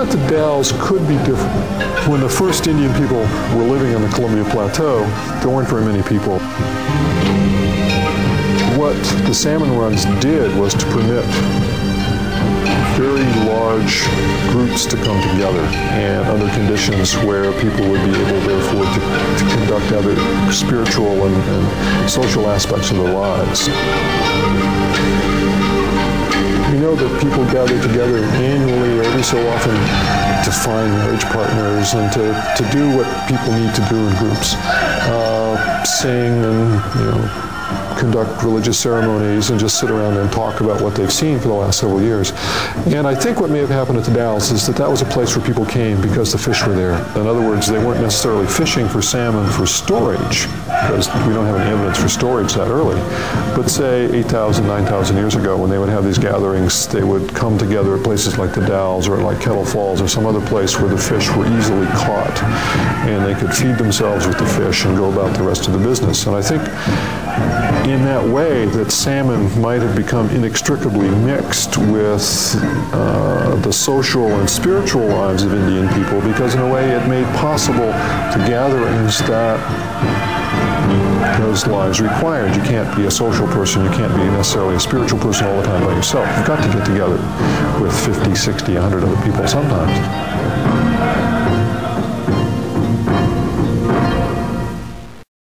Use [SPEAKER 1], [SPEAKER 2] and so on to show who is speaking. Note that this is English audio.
[SPEAKER 1] that the Dalles could be different. When the first Indian people were living on the Columbia Plateau, there weren't very many people. What the salmon runs did was to permit very large groups to come together, and under conditions where people would be able, therefore, to conduct other spiritual and social aspects of their lives. We know that people gather together annually or every so often to find marriage partners and to do what people need to do in groups. Sing and, conduct religious ceremonies and just sit around and talk about what they've seen for the last several years. And I think what may have happened at the Dalles is that that was a place where people came because the fish were there. In other words, they weren't necessarily fishing for salmon for storage, because we don't have any evidence for storage that early. But say 8,000, 9,000 years ago, when they would have these gatherings, they would come together at places like the Dalles or like Kettle Falls or some other place where the fish were easily caught, and they could feed themselves with the fish and go about the rest of the business. And I think in that way that salmon might have become inextricably mixed with the social and spiritual lives of Indian people, because in a way it made possible the gatherings that those lives required. You can't be a social person, you can't be necessarily a spiritual person all the time by yourself. You've got to get together with 50, 60, 100 other people sometimes.